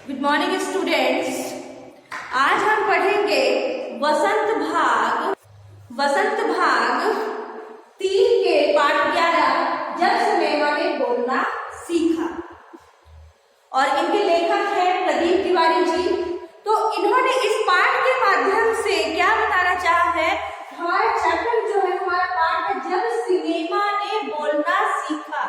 Good morning students. आज हम पढ़ेंगे वसंत भाग 3 के पाठ 11 जब सिनेमा ने बोलना सीखा। और इनके लेखक हैं प्रदीप तिवारी जी। तो इन्होंने इस पाठ के माध्यम से क्या बताना चाहा है, हमारा चैप्टर जो है, हमारा पाठ है जब सिनेमा ने बोलना सीखा।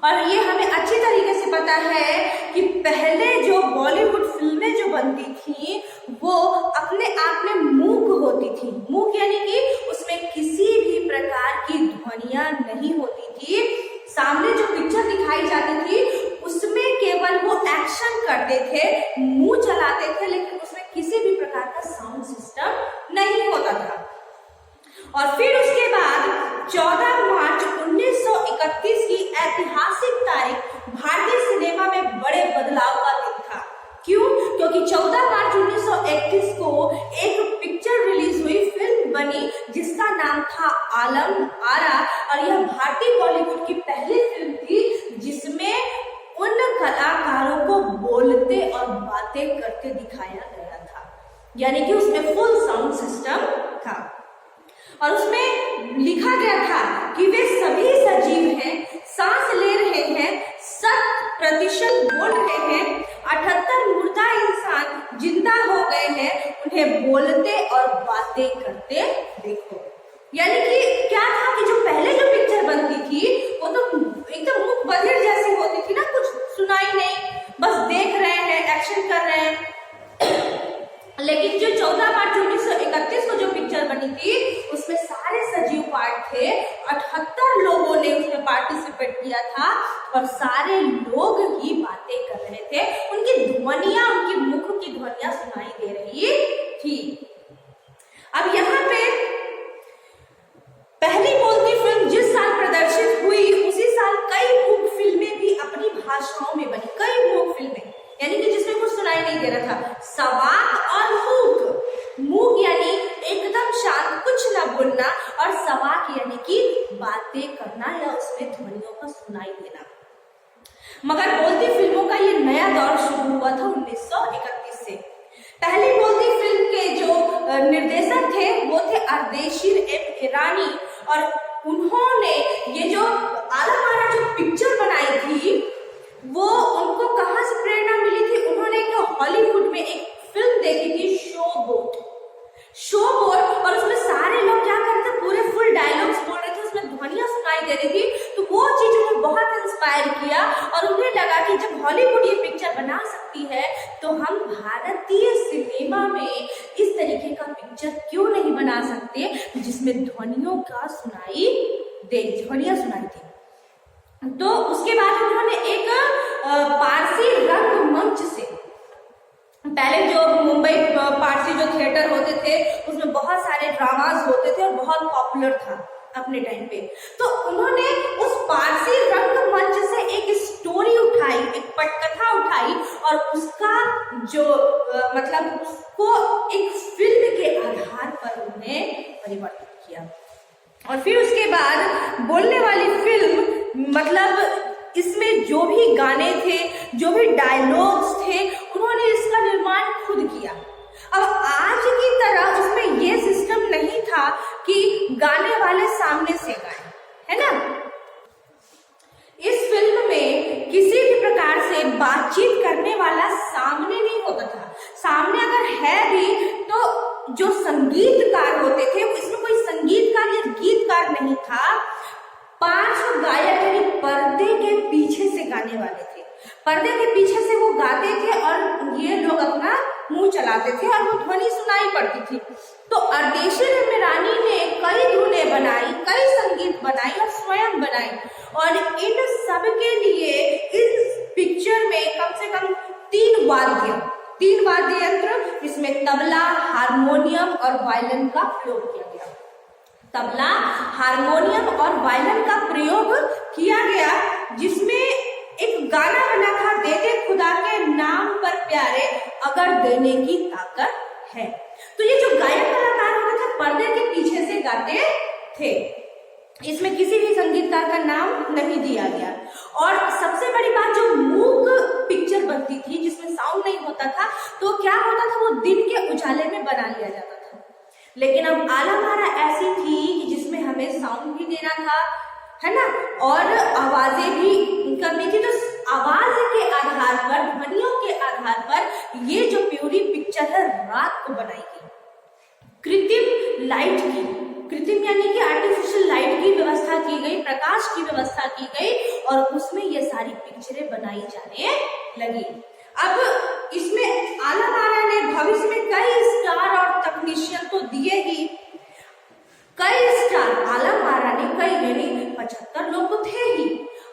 और ये हमें अच्छी तरीके से पता है कि पहले जो बॉलीवुड फिल्में जो बनती थी वो अपने आप में मूक होती थी। मूक यानी कि उसमें किसी भी प्रकार की ध्वनियां नहीं होती थी। सामने जो पिक्चर दिखाई जाती थी उसमें केवल वो एक्शन करते थे, मुंह चलाते थे, लेकिन उसमें किसी भी प्रकार का साउंड सिस्टम नहीं होता था। और फिर उसके बाद 14 मार्च 1931 की ऐतिहासिक तारीख भारतीय सिनेमा में बड़े बदलाव का दिन था। क्यों? क्योंकि 14 मार्च 1931 को एक पिक्चर रिलीज हुई, फिल्म बनी जिसका नाम था आलम आरा। और यह भारतीय बॉलीवुड की पहली फिल्म थी जिसमें उन कलाकारों को बोलते और बातें करते दिखाया गया था, यानी कि उसमें फुल साउंड सिस्टम था। और उसमें लिखा गया था कि वे सभी सजीव हैं, सांस ले रहे हैं, 100% बोल रहे हैं, 78 मुर्दा इंसान जिंदा हो गए हैं, उन्हें बोलते और बातें करते देखो। यानी कि क्या था कि जो पहले जो पिक्चर बनती थी वो तो एकदम मुख बधिर जैसी होती थी ना, कुछ सुनाई नहीं, बस देख रहे हैं, एक्शन कर रहे हैं। लेकिन जो 14 मार्च 1931 को जो पिक्चर बनी थी उसमें सारे सजीव पार्ट थे, 78 लोगों ने उसमें पार्टिसिपेट किया था और सारे लोग ही बातें कर रहे थे, उनकी ध्वनियां, उनकी मुख की ध्वनियां सुनाई दे रही थी। अब यहाँ पे पहली बोलती फिल्म जिस साल प्रदर्शित हुई उसी साल कई मूक फिल्में भी अपनी भाषाओं में बनी, कई मूक फिल्में, यानी कि जिसमें कुछ सुनाई नहीं दे रहा था। सवाक और मूक, मूक यानी एकदम शांत, कुछ ना बोलना, और सवाक यानी कि बातें करना या उसमें ध्वनियों का सुनाई देना। मगर बोलती फिल्मों का ये नया दौर शुरू हुआ था 1931 से। पहली बोलती फिल्म के जो निर्देशक थे वो थे अर्देशीर एम ईरानी। और उन्होंने ये जो आलम आरा जो पिक्चर बनाई थी वो उनको कहां से प्रेरणा मिली थी, उन्होंने एक हॉलीवुड में एक फिल्म देखी थी शो बोट। और उसमें सारे लोग क्या कर रहे थे, पूरे फुल डायलॉग्स बोल रहे थे, उसमें ध्वनियां सुनाई दे रही थी। तो वो चीज उन्हें बहुत इंस्पायर किया और उन्हें लगा कि जब हॉलीवुड ये पिक्चर बना सकती है तो हम भारतीय सिनेमा में इस तरीके का पिक्चर क्यों नहीं बना सकते जिसमें ध्वनियां सुनाई थी। तो उसके बाद उन्होंने एक पारसी रंगमंच से, पहले जो मुंबई पारसी जो थिएटर होते थे उसमें बहुत सारे ड्रामास होते थे और बहुत पॉपुलर था अपने टाइम पे। तो उन्होंने उस पारसी रंगमंच से एक स्टोरी उठाई, एक पटकथा उठाई और उसका जो मतलब उसको एक फिल्म के आधार पर उन्हें परिवर्तित किया। और फिर उसके बाद बोलने वाली फिल्म, मतलब इसमें जो भी गाने थे, जो भी डायलॉग्स थे, उन्होंने इसका निर्माण खुद किया। अब आज की तरह उसमें ये सिस्टम नहीं था कि गाने वाले सामने से गाए, है ना। इस फिल्म में किसी भी प्रकार से बातचीत करने वाला सामने नहीं होता था। सामने अगर है भी तो जो संगीतकार होते थे, इसमें कोई संगीतकार या गीतकार नहीं था, पार्श्व गायक यानी पर्दे के पीछे से गाने वाले थे। पर्दे के पीछे से वो गाते थे और ये लोग अपना मुंह चलाते थे और वो ध्वनि सुनाई पड़ती थी। तो अर्देशीर ईरानी ने कई धुनें बनाई, कई संगीत बनाई और स्वयं बनाई। और इन सब के लिए इस पिक्चर में कम से कम 3 वाद्य यंत्र, इसमें तबला, हारमोनियम और वायलिन का प्रयोग किया गया। तबला, हारमोनियम और वायलिन का प्रयोग किया गया, जिसमें एक गाना बना था, दे दे खुदा के नाम पर प्यारे अगर देने की ताकत है। तो ये जो गायक कलाकार होते थे पर्दे के पीछे से गाते थे, इसमें किसी भी संगीतकार का नाम नहीं दिया गया। और सबसे बड़ी बात, जो मूक पिक्चर बनती थी लिया जाता था। लेकिन अब आलम आरा ऐसी थी कि जिसमें हमें साउंड भी देना था, है ना, और आवाजें भी करनी थी। तो आवाज के आधार पर, ध्वनियों के आधार पर ये जो प्यूरी पिक्चर है रात को बनाई गई। कृत्रिम लाइट की, कृत्रिम यानी कि आर्टिफिशियल लाइट की व्यवस्था की गई, प्रकाश की व्यवस्था की गई और उसमें ये सारी पिक्चरें बनाई जाने लगी। अब इसमें आलम आरा ने भविष्य में कई स्टार और तकनीशियन तो दिए ही, कई स्टार आलम आरा ने कई यानी 75 लोग तो थे ही।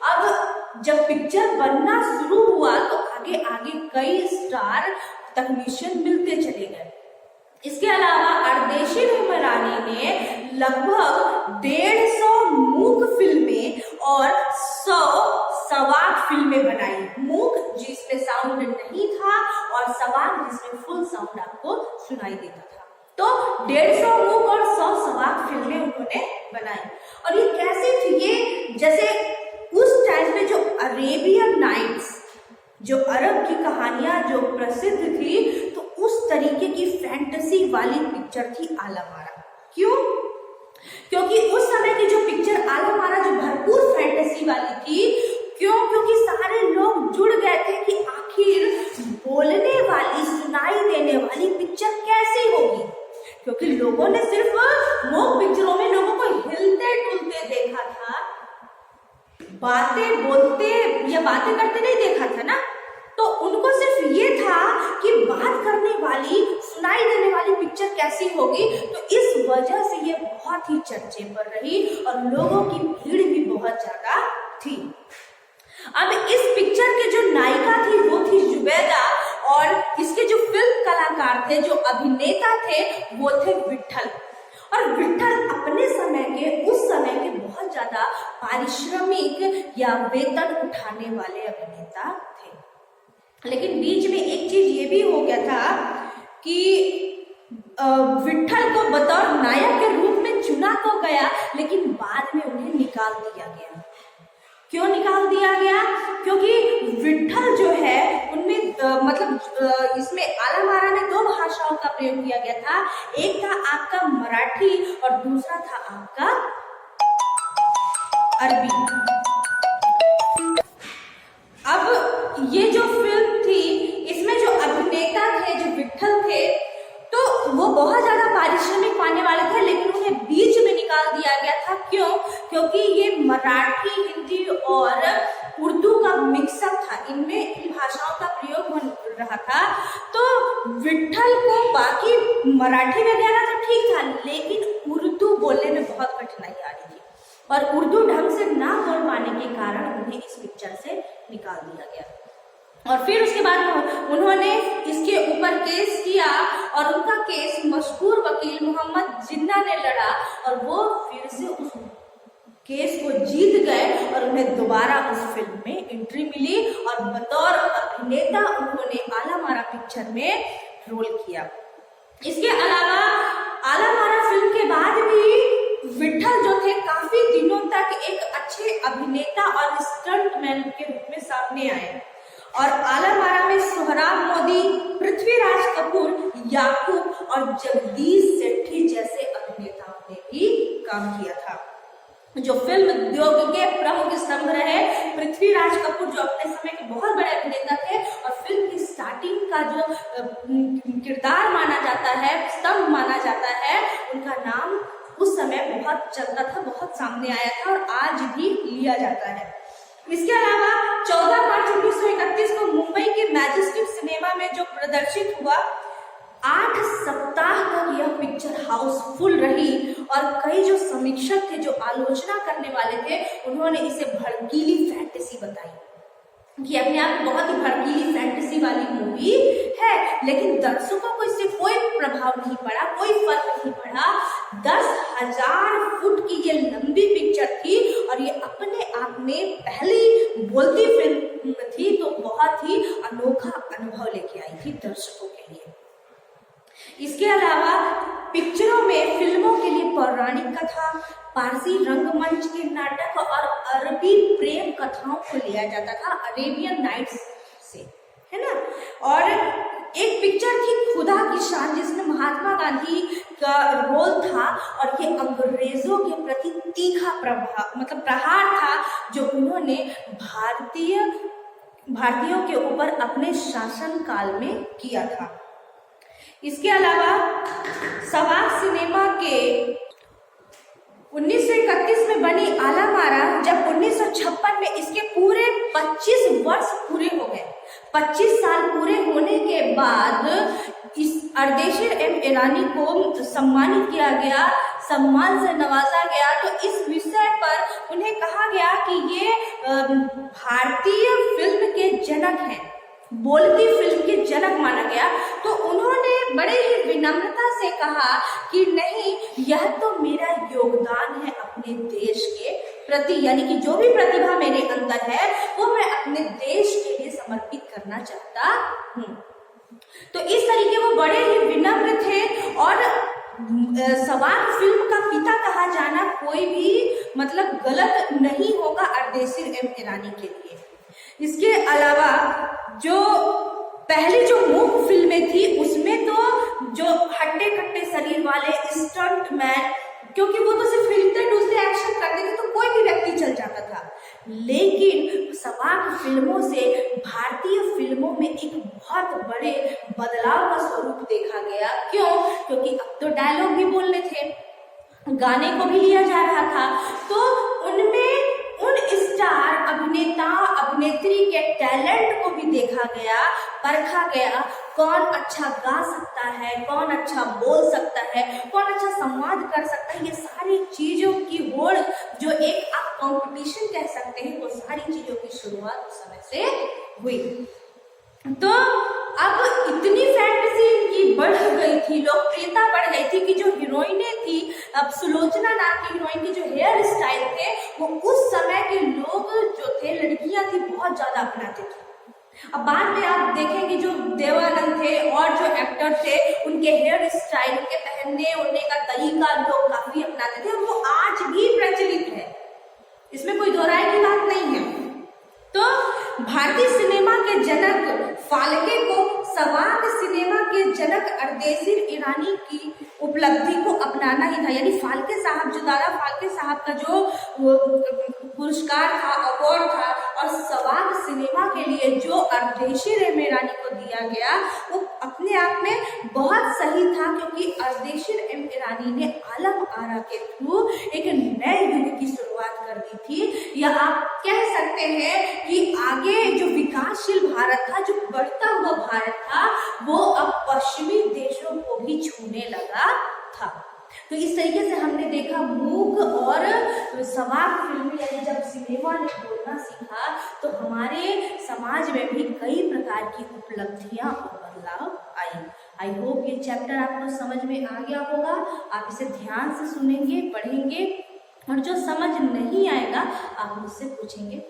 अब जब पिक्चर बनना शुरू हुआ तो आगे आगे कई स्टार तकनीशियन मिलते चले गए। इसके अलावा अर्देशी हुमरानी ने लगभग 150 मूक फिल्में और 100 सवाक फिल्में बनाई। मूक जिसमें साउंड नहीं था और सवाक जिसमें फुल साउंड आपको सुनाई देता था। तो 150 मूक और 100 सवाक फिल्में उन्होंने बनाई। और ये कैसी थी, ये जैसे उस टाइम पे जो अरेबियन नाइट्स, जो अरब की कहानियां जो प्रसिद्ध थी, तो उस तरीके की फैंटेसी वाली पिक्चर थी आलम आरा। क्यों? क्योंकि उस समय की जो पिक्चर आलम आरा जो भरपूर फैंटेसी वाली थी। क्यों? क्योंकि सारे लोग जुड़ गए थे कि आखिर बोलने वाली, सुनाई देने वाली पिक्चर कैसी होगी। क्योंकि लोगों ने सिर्फ मूक पिक्चरों में लोगों को हिलते डुलते देखा था, बातें बोलते या बातें करते नहीं देखा था ना। तो उनको सिर्फ ये था कि बात करने वाली, सुनाई देने वाली पिक्चर कैसी होगी। तो इस वजह से ये बहुत ही चर्चे पर रही और लोगों की भीड़ भी बहुत ज्यादा थी। अब इस पिक्चर के जो नायिका थी वो थी जुबैदा और इसके जो फिल्म कलाकार थे, जो अभिनेता थे, वो थे विट्ठल। और विट्ठल अपने समय के, उस समय के बहुत ज्यादा पारिश्रमिक या वेतन उठाने वाले अभिनेता थे। लेकिन बीच में एक चीज ये भी हो गया था कि विट्ठल को बतौर नायक के रूप में चुना तो गया, लेकिन बाद में उन्हें निकाल दिया गया। क्यों निकाल दिया गया? क्योंकि विट्ठल जो है उनमें इसमें आलम आरा ने 2 भाषाओं का प्रयोग किया गया था। एक था आपका मराठी और दूसरा था आपका अरबी। अब ये जो फिल्म थी, इसमें जो अभिनेता थे, जो विट्ठल थे, तो वो बहुत ज्यादा पारिश्रमिक पाने वाले थे, लेकिन उन्हें बीच में निकाल दिया गया था। क्यों? क्योंकि ये मराठी, हिंदी और उर्दू का मिक्सअप था, इनमें इन भाषाओं का प्रयोग हो रहा था। तो विट्ठल को बाकी मराठी वगैरह तो ठीक था, लेकिन उर्दू बोलने में बहुत कठिनाई आ रही थी और उर्दू ढंग से ना बोल पाने के कारण उन्हें इस पिक्चर से निकाल दिया गया। और फिर उसके बाद उन्होंने इसके ऊपर केस किया और उनका केस मशहूर वकील मोहम्मद जिन्ना ने लड़ा और वो फिर से उस केस को जीत गए और उन्हें दोबारा उस फिल्म में एंट्री मिली और बतौर अभिनेता उन्होंने आलम आरा पिक्चर में रोल किया। इसके अलावा आलम आरा फिल्म के बाद भी विट्ठल जो थे काफी दिनों तक एक अच्छे अभिनेता और स्टंटमैन के रूप में सामने आए और आलम आरा में सोहराब मोदी, पृथ्वीराज कपूर, याकूब और जगदीश सेठी जैसे अभिनेताओं ने भी काम किया था। जो फिल्म उद्योग के प्रमुख स्तंभ रहे, पृथ्वीराज कपूर जो अपने समय के बहुत बड़े अभिनेता थे और फिल्म की स्टार्टिंग का जो किरदार माना जाता है, स्तंभ माना जाता है, उनका नाम उस समय बहुत चलता था, बहुत सामने आया था और आज भी लिया जाता है। इसके अलावा 14 मार्च 1931 को मुंबई के मैजेस्टिक सिनेमा में जो प्रदर्शित हुआ, 8 सप्ताह तक यह पिक्चर हाउसफुल रही और कई जो समीक्षक थे, जो आलोचना करने वाले थे, उन्होंने इसे भड़कीली फैंटेसी बताई कि अपने आप में बहुत ही भड़कीली फैंटेसी वाली मूवी है, लेकिन दर्शकों को इससे कोई प्रभाव नहीं पड़ा, कोई फर्क नहीं पड़ा। 10,000 फुट की ये लंबी पिक्चर थी और ये अपने आप में पहली बोलती फिल्म थी, तो बहुत ही अनोखा अनुभव लेके आई थी दर्शकों के लिए। इसके अलावा पिक्चरों में फिल्मों के लिए पौराणिक कथा, पारसी रंगमंच के नाटक और अरबी प्रेम कथाओं को लिया जाता था, अरेबियन नाइट्स से, है ना। और एक पिक्चर थी खुदा की शान, जिसमें महात्मा गांधी का रोल था और ये अंग्रेजों के प्रति तीखा प्रहार था जो उन्होंने भारतीयों के ऊपर अपने शासन काल में किया था। इसके अलावा सवाक सिनेमा के 1931 में बनी आला मारा, जब 1956 में इसके पूरे 25 वर्ष पूरे हो गए, 25 साल पूरे होने के बाद इस अर्देशीर एम ईरानी को सम्मानित किया गया, सम्मान से नवाजा गया। तो इस विषय पर उन्हें कहा गया कि ये भारतीय फिल्म के जनक हैं, बोलती फिल्म के जनक माना गया। तो उन्होंने बड़े ही विनम्रता से कहा कि नहीं, यह तो मेरा योगदान है अपने देश के प्रति, यानी कि जो भी प्रतिभा मेरे अंदर है वो मैं अपने देश के लिए समर्पित करना चाहता हूँ। तो इस तरीके वो बड़े ही विनम्र थे और सवाक फिल्म का पिता कहा जाना कोई भी गलत नहीं होगा अर्देशीर एम ईरानी के लिए। इसके अलावा जो पहली जो मूक फिल्में थी उसमें तो जो हट्टे कट्टे शरीर वाले स्टंट मैन, क्योंकि वो तो सिर्फ हिलते डुलते एक्शन करते थे तो कोई भी व्यक्ति चल जाता था, लेकिन सवाक फिल्मों से भारतीय फिल्मों में एक बहुत बड़े बदलाव का स्वरूप देखा गया। क्यों? क्योंकि अब तो डायलॉग भी बोलने थे, गाने को भी लिया जा रहा था, तो उनमें उन स्टार अभिनेता अभिनेत्री के टैलेंट को भी देखा गया, परखा गया, कौन अच्छा गा सकता है, कौन अच्छा बोल सकता है, कौन अच्छा संवाद कर सकता है। ये सारी चीजों की होड़, जो एक आप कंपटीशन कह सकते हैं, वो सारी चीजों की शुरुआत उस समय से हुई। तो अब इतनी फैंटेसी इनकी बढ़ गई थी, लोकप्रियता बढ़ गई थी कि जो हीरोइनें थी, अब सुलोचना नाम की हीरोइन की जो हेयर स्टाइल थे वो उस समय के लोग जो थे, लड़कियां थी, बहुत ज्यादा अपनाते थे। अब बाद में आप देखेंगे जो देवानंद थे और जो एक्टर थे, उनके हेयर स्टाइल, उनके पहनने ओढ़ने का तरीका लोग काफी अपनाते थे, वो आज भी प्रचलित है, इसमें कोई दो राय की बात नहीं है। तो भारतीय सिनेमा के जनक फाल्के को सवाक सिनेमा के जनक अर्देशीर ईरानी की उपलब्धि को अपनाना ही था। यानी फाल्के साहब, जो दादा फाल्के साहब का जो पुरस्कार था, अवार्ड था, और सवाक सिनेमा के लिए जो अर्देशीर एम ईरानी को दिया गया, वो अपने आप में बहुत सही था, क्योंकि अर्देशीर एम ईरानी ने आलम आरा के थ्रू एक नए युग की शुरुआत कर दी थी। या आप कह सकते हैं कि आगे जो विकासशील भारत था, जो बढ़ता हुआ भारत था, वो अब पश्चिमी देशों को भी छूने लगा था। तो इस तरीके से हमने देखा मूक और सवाक फिल्में, यानी जब सिनेमा ने बोलना सीखा तो हमारे समाज में भी कई प्रकार की उपलब्धियां और बदलाव आई। आई होप ये चैप्टर आपको समझ में आ गया होगा। आप इसे ध्यान से सुनेंगे, पढ़ेंगे, और जो समझ नहीं आएगा आप मुझसे पूछेंगे।